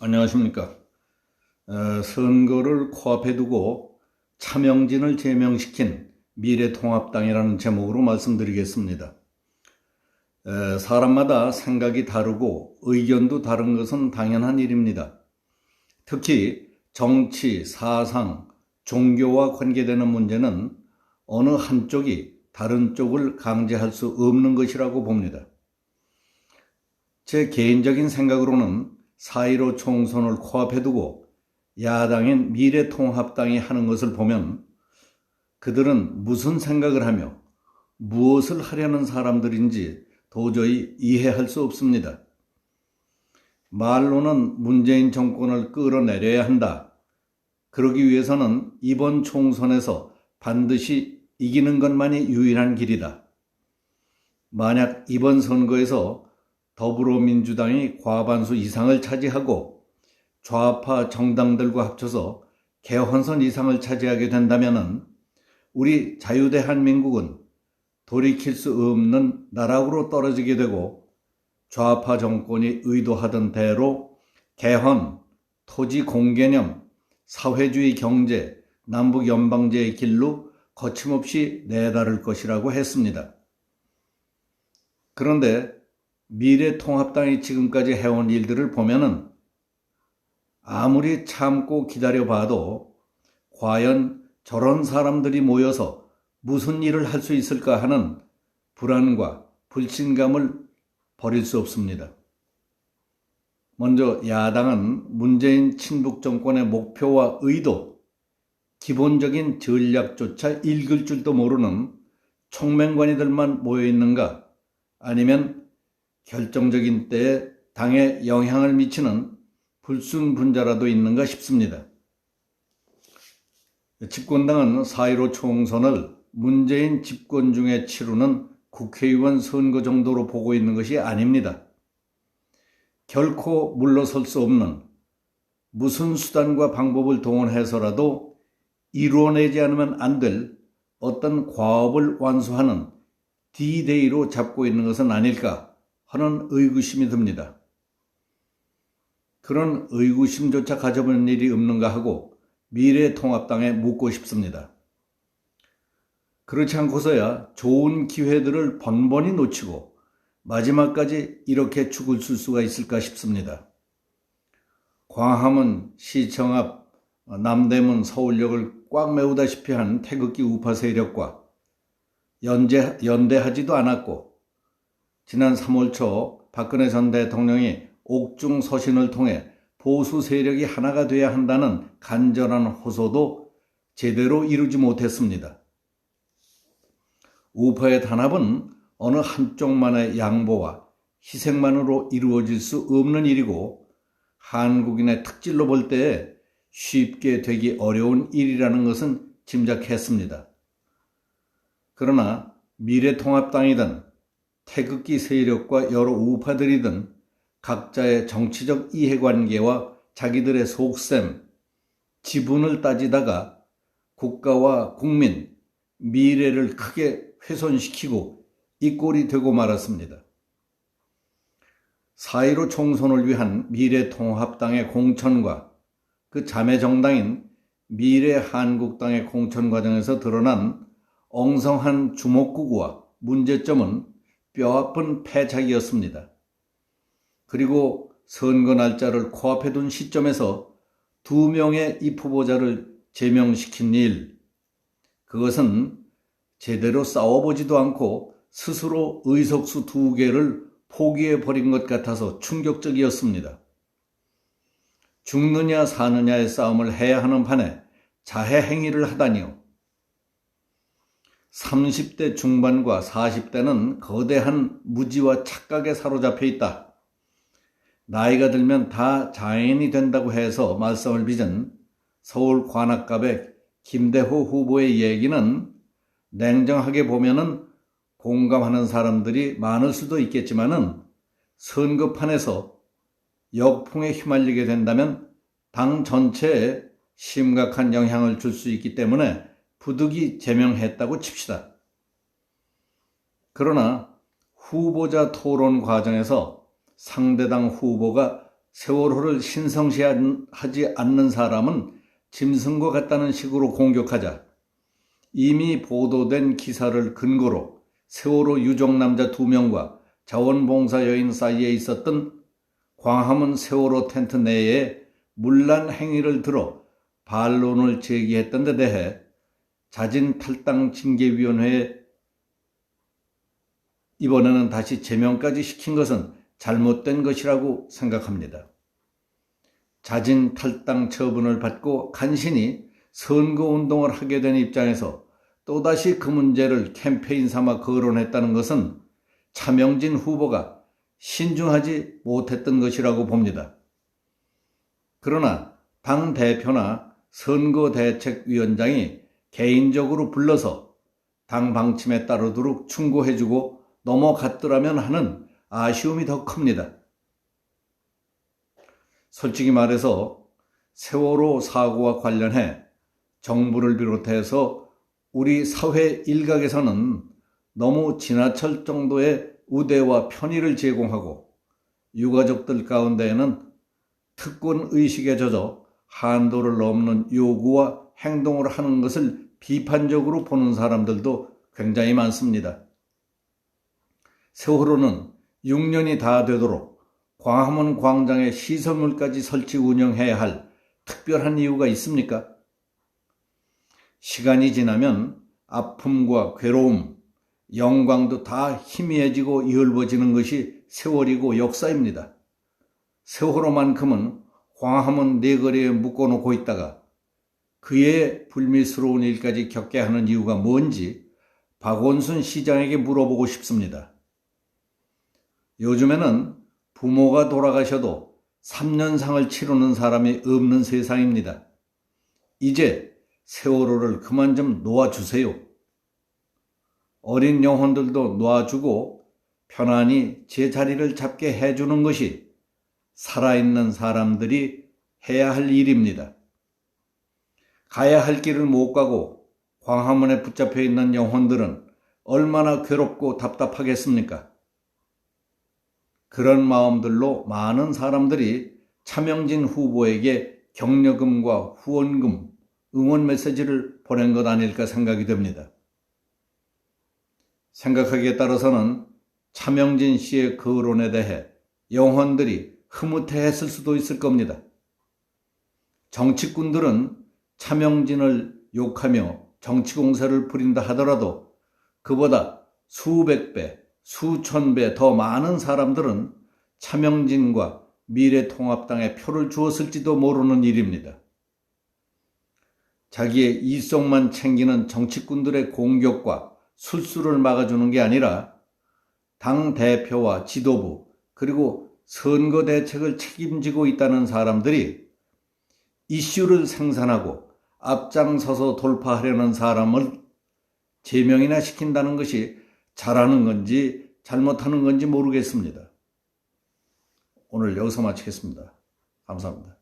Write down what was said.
안녕하십니까. 선거를 코앞에 두고 차명진을 제명시킨 미래통합당이라는 제목으로 말씀드리겠습니다. 사람마다 생각이 다르고 의견도 다른 것은 당연한 일입니다. 특히 정치, 사상, 종교와 관계되는 문제는 어느 한쪽이 다른 쪽을 강제할 수 없는 것이라고 봅니다. 제 개인적인 생각으로는 4.15 총선을 코앞에 두고 야당인 미래통합당이 하는 것을 보면 그들은 무슨 생각을 하며 무엇을 하려는 사람들인지 도저히 이해할 수 없습니다. 말로는 문재인 정권을 끌어내려야 한다. 그러기 위해서는 이번 총선에서 반드시 이기는 것만이 유일한 길이다. 만약 이번 선거에서 더불어민주당이 과반수 이상을 차지하고 좌파 정당들과 합쳐서 개헌선 이상을 차지하게 된다면 우리 자유대한민국은 돌이킬 수 없는 나락으로 떨어지게 되고 좌파 정권이 의도하던 대로 개헌, 토지 공개념, 사회주의 경제, 남북 연방제의 길로 거침없이 내다를 것이라고 했습니다. 그런데 미래통합당이 지금까지 해온 일들을 보면은 아무리 참고 기다려봐도 과연 저런 사람들이 모여서 무슨 일을 할 수 있을까 하는 불안과 불신감을 버릴 수 없습니다. 먼저 야당은 문재인 친북 정권의 목표와 의도, 기본적인 전략조차 읽을 줄도 모르는 총명관이들만 모여있는가, 아니면 결정적인 때에 당에 영향을 미치는 불순분자라도 있는가 싶습니다. 집권당은 4.15 총선을 문재인 집권 중에 치르는 국회의원 선거 정도로 보고 있는 것이 아닙니다. 결코 물러설 수 없는 무슨 수단과 방법을 동원해서라도 이루어내지 않으면 안 될 어떤 과업을 완수하는 D-Day로 잡고 있는 것은 아닐까 하는 의구심이 듭니다. 그런 의구심조차 가져본 일이 없는가 하고 미래통합당에 묻고 싶습니다. 그렇지 않고서야 좋은 기회들을 번번이 놓치고 마지막까지 이렇게 죽을 수가 있을까 싶습니다. 광화문 시청 앞 남대문 서울역을 꽉 메우다시피 한 태극기 우파 세력과 연대하지도 않았고 지난 3월 초 박근혜 전 대통령이 옥중 서신을 통해 보수 세력이 하나가 돼야 한다는 간절한 호소도 제대로 이루지 못했습니다. 우파의 단합은 어느 한쪽만의 양보와 희생만으로 이루어질 수 없는 일이고 한국인의 특질로 볼 때 쉽게 되기 어려운 일이라는 것은 짐작했습니다. 그러나 미래통합당이든 태극기 세력과 여러 우파들이든 각자의 정치적 이해관계와 자기들의 속셈, 지분을 따지다가 국가와 국민, 미래를 크게 훼손시키고 이 꼴이 되고 말았습니다. 4.15 총선을 위한 미래통합당의 공천과 그 자매정당인 미래한국당의 공천 과정에서 드러난 엉성한 주먹구구와 문제점은 뼈아픈 패착이었습니다. 그리고 선거 날짜를 코앞에 둔 시점에서 2명의 입 후보자를 제명시킨 일, 그것은 제대로 싸워보지도 않고 스스로 의석수 2개를 포기해버린 것 같아서 충격적이었습니다. 죽느냐 사느냐의 싸움을 해야 하는 판에 자해 행위를 하다니요. 30대 중반과 40대는 거대한 무지와 착각에 사로잡혀 있다. 나이가 들면 다 장애인이 된다고 해서 말썽을 빚은 서울 관악갑의 김대호 후보의 얘기는 냉정하게 보면은 공감하는 사람들이 많을 수도 있겠지만은 선거판에서 역풍에 휘말리게 된다면 당 전체에 심각한 영향을 줄 수 있기 때문에 부득이 제명했다고 칩시다. 그러나 후보자 토론 과정에서 상대당 후보가 세월호를 신성시하지 않는 사람은 짐승과 같다는 식으로 공격하자 이미 보도된 기사를 근거로 세월호 유족남자 2명과 자원봉사 여인 사이에 있었던 광화문 세월호 텐트 내에 문란 행위를 들어 반론을 제기했던 데 대해 자진탈당징계위원회에 이번에는 다시 제명까지 시킨 것은 잘못된 것이라고 생각합니다. 자진탈당 처분을 받고 간신히 선거운동을 하게 된 입장에서 또다시 그 문제를 캠페인 삼아 거론했다는 것은 차명진 후보가 신중하지 못했던 것이라고 봅니다. 그러나 당 대표나 선거대책위원장이 개인적으로 불러서 당 방침에 따르도록 충고해주고 넘어갔더라면 하는 아쉬움이 더 큽니다. 솔직히 말해서 세월호 사고와 관련해 정부를 비롯해서 우리 사회 일각에서는 너무 지나칠 정도의 우대와 편의를 제공하고 유가족들 가운데에는 특권의식에 젖어 한도를 넘는 요구와 행동을 하는 것을 비판적으로 보는 사람들도 굉장히 많습니다. 세월호는 6년이 다 되도록 광화문 광장에 시설물까지 설치 운영해야 할 특별한 이유가 있습니까? 시간이 지나면 아픔과 괴로움, 영광도 다 희미해지고 이을버지는 것이 세월이고 역사입니다. 세월호만큼은 광화문 네거리에 묶어놓고 있다가 그의 불미스러운 일까지 겪게 하는 이유가 뭔지 박원순 시장에게 물어보고 싶습니다. 요즘에는 부모가 돌아가셔도 3년상을 치르는 사람이 없는 세상입니다. 이제 세월호를 그만 좀 놓아주세요. 어린 영혼들도 놓아주고 편안히 제 자리를 잡게 해주는 것이 살아있는 사람들이 해야 할 일입니다. 가야 할 길을 못 가고 광화문에 붙잡혀 있는 영혼들은 얼마나 괴롭고 답답하겠습니까? 그런 마음들로 많은 사람들이 차명진 후보에게 격려금과 후원금, 응원 메시지를 보낸 것 아닐까 생각이 듭니다. 생각하기에 따라서는 차명진 씨의 거론에 대해 영혼들이 흐뭇해했을 수도 있을 겁니다. 정치꾼들은 차명진을 욕하며 정치공세를 부린다 하더라도 그보다 수백 배, 수천 배 더 많은 사람들은 차명진과 미래통합당에 표를 주었을지도 모르는 일입니다. 자기의 이속만 챙기는 정치꾼들의 공격과 술수를 막아주는 게 아니라 당 대표와 지도부 그리고 선거 대책을 책임지고 있다는 사람들이 이슈를 생산하고 앞장서서 돌파하려는 사람을 제명이나 시킨다는 것이 잘하는 건지 잘못하는 건지 모르겠습니다. 오늘 여기서 마치겠습니다. 감사합니다.